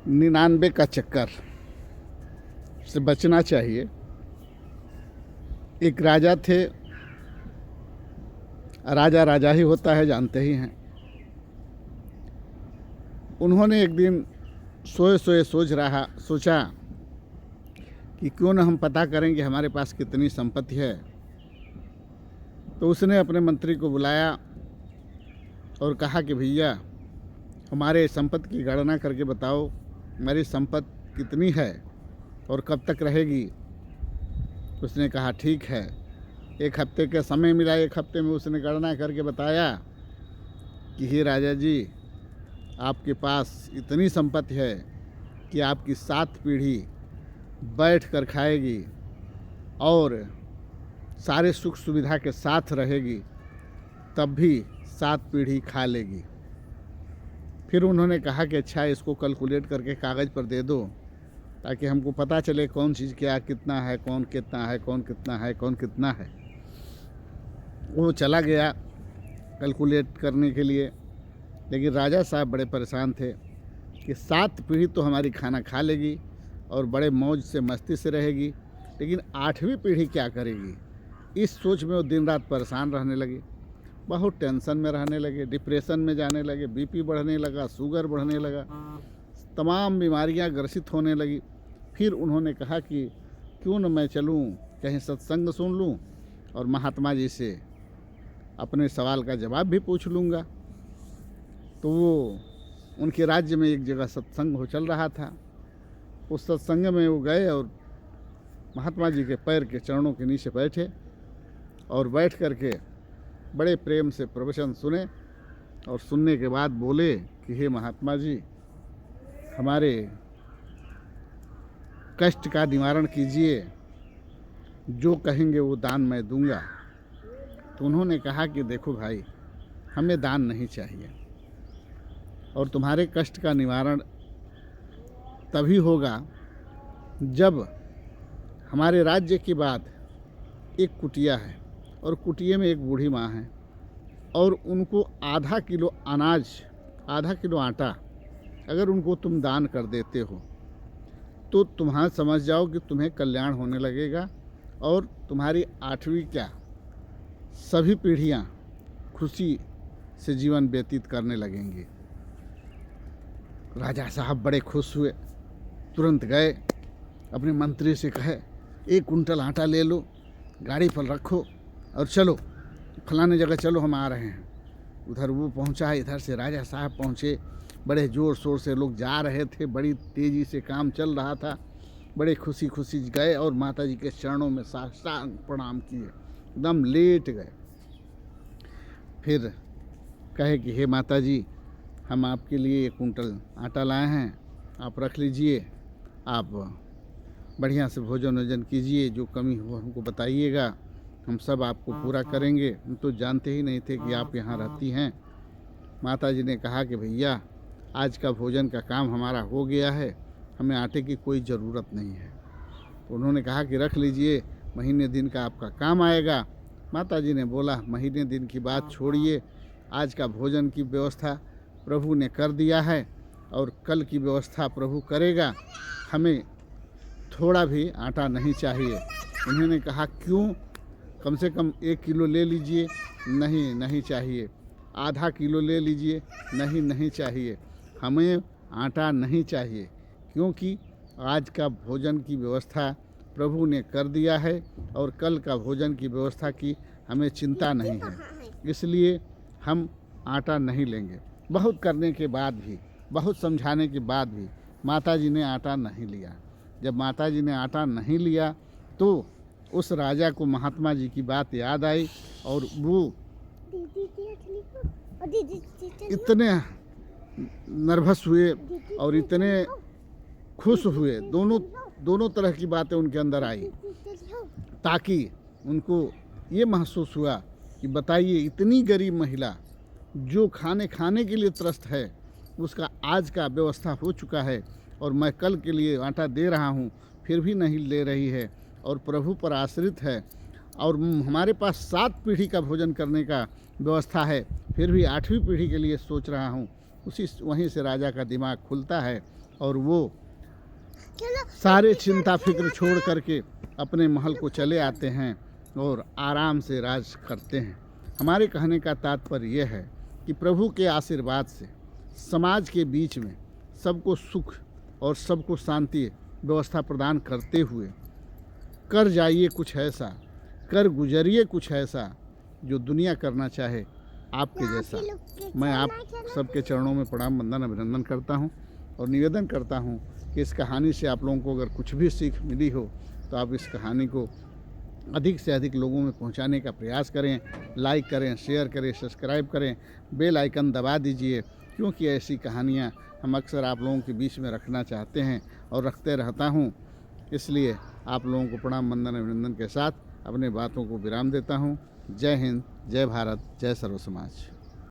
99 का चक्कर से बचना चाहिए। एक राजा थे, राजा राजा ही होता है, जानते ही हैं। उन्होंने एक दिन सोए सोए सोचा कि क्यों न हम पता करें कि हमारे पास कितनी संपत्ति है। तो उसने अपने मंत्री को बुलाया और कहा कि भैया, हमारे संपत्ति की गणना करके बताओ, हमारी संपत्ति कितनी है और कब तक रहेगी। उसने कहा ठीक है। 1 हफ्ते का समय मिला। 1 हफ्ते में उसने गणना करके बताया कि हे राजा जी, आपके पास इतनी संपत्ति है कि आपकी 7 पीढ़ी बैठ कर खाएगी और सारे सुख सुविधा के साथ रहेगी, तब भी 7 पीढ़ी खा लेगी। फिर उन्होंने कहा कि अच्छा, इसको कैलकुलेट करके कागज़ पर दे दो ताकि हमको पता चले कौन चीज़ क्या कितना है, कौन कितना है, कौन कितना है, कौन कितना है। वो चला गया कैलकुलेट करने के लिए, लेकिन राजा साहब बड़े परेशान थे कि 7 पीढ़ी तो हमारी खाना खा लेगी और बड़े मौज से मस्ती से रहेगी, लेकिन 8वीं पीढ़ी क्या करेगी। इस सोच में वो दिन रात परेशान रहने लगे, बहुत टेंशन में रहने लगे, डिप्रेशन में जाने लगे, बीपी बढ़ने लगा, शुगर बढ़ने लगा, तमाम बीमारियां ग्रसित होने लगी। फिर उन्होंने कहा कि क्यों न मैं चलूं, कहीं सत्संग सुन लूं और महात्मा जी से अपने सवाल का जवाब भी पूछ लूँगा। तो वो उनके राज्य में एक जगह सत्संग हो चल रहा था। उस सत्संग में वो गए और महात्मा जी के पैर के चरणों के नीचे बैठे और बैठ करके बड़े प्रेम से प्रवचन सुने और सुनने के बाद बोले कि हे महात्मा जी, हमारे कष्ट का निवारण कीजिए, जो कहेंगे वो दान मैं दूंगा। तो उन्होंने कहा कि देखो भाई, हमें दान नहीं चाहिए और तुम्हारे कष्ट का निवारण तभी होगा जब हमारे राज्य के बाद एक कुटिया है और कुटिये में एक बूढ़ी माँ है और उनको आधा किलो अनाज, आधा किलो आटा अगर उनको तुम दान कर देते हो तो तुम्हारा समझ जाओ कि तुम्हें कल्याण होने लगेगा और तुम्हारी 8वीं क्या सभी पीढ़ियाँ खुशी से जीवन व्यतीत करने लगेंगी। राजा साहब बड़े खुश हुए, तुरंत गए अपने मंत्री से कहे 1 कुंटल आटा ले लो, गाड़ी पर रखो और चलो फलाने जगह चलो, हम आ रहे हैं। उधर वो पहुंचा, इधर से राजा साहब पहुंचे। बड़े ज़ोर शोर से लोग जा रहे थे, बड़ी तेज़ी से काम चल रहा था। बड़े खुशी खुशी गए और माता जी के चरणों में साष्टांग प्रणाम किए, एकदम लेट गए। फिर कहे कि हे माता जी, हम आपके लिए 1 कुंटल आटा लाए हैं, आप रख लीजिए, आप बढ़िया से भोजन वोजन कीजिए, जो कमी हो हमको बताइएगा, हम सब आपको पूरा करेंगे। हम तो जानते ही नहीं थे कि आप यहाँ रहती हैं। माता जी ने कहा कि भैया, आज का भोजन का काम हमारा हो गया है, हमें आटे की कोई ज़रूरत नहीं है। तो उन्होंने कहा कि रख लीजिए, महीने दिन का आपका काम आएगा। माता जी ने बोला महीने दिन की बात छोड़िए, आज का भोजन की व्यवस्था प्रभु ने कर दिया है और कल की व्यवस्था प्रभु करेगा, हमें थोड़ा भी आटा नहीं चाहिए। उन्होंने कहा क्यों, कम से कम 1 किलो ले लीजिए। नहीं, नहीं चाहिए। आधा किलो ले लीजिए। नहीं, नहीं चाहिए। हमें आटा नहीं चाहिए, क्योंकि आज का भोजन की व्यवस्था प्रभु ने कर दिया है और कल का भोजन की व्यवस्था की हमें चिंता नहीं है, इसलिए हम आटा नहीं लेंगे। बहुत करने के बाद भी, बहुत समझाने के बाद भी माता जी ने आटा नहीं लिया। जब माता जी ने आटा नहीं लिया तो उस राजा को महात्मा जी की बात याद आई और वो इतने नर्वस हुए और इतने खुश हुए, दोनों तरह की बातें उनके अंदर आई, ताकि उनको ये महसूस हुआ कि बताइए, इतनी गरीब महिला जो खाने के लिए त्रस्त है, उसका आज का व्यवस्था हो चुका है और मैं कल के लिए आटा दे रहा हूँ, फिर भी नहीं ले रही है और प्रभु पर आश्रित है और हमारे पास 7 पीढ़ी का भोजन करने का व्यवस्था है, फिर भी 8वीं पीढ़ी के लिए सोच रहा हूँ। वहीं से राजा का दिमाग खुलता है और वो सारे चिंता फिक्र छोड़ करके अपने महल को चले आते हैं और आराम से राज करते हैं। हमारे कहने का तात्पर्य यह है कि प्रभु के आशीर्वाद से समाज के बीच में सबको सुख और सबको शांति व्यवस्था प्रदान करते हुए कर जाइए कुछ ऐसा, कर गुजरिए कुछ ऐसा जो दुनिया करना चाहे आपके जैसा। मैं आप सबके चरणों में प्रणाम वंदन अभिनंदन करता हूं और निवेदन करता हूं कि इस कहानी से आप लोगों को अगर कुछ भी सीख मिली हो तो आप इस कहानी को अधिक से अधिक लोगों में पहुंचाने का प्रयास करें, लाइक करें, शेयर करें, सब्सक्राइब करें, बेल आइकन दबा दीजिए, क्योंकि ऐसी कहानियां हम अक्सर आप लोगों के बीच में रखना चाहते हैं और रखते रहता हूं। इसलिए आप लोगों को प्रणाम वंदन अभिनंदन के साथ अपने बातों को विराम देता हूं। जय हिंद, जय भारत, जय सर्व समाज।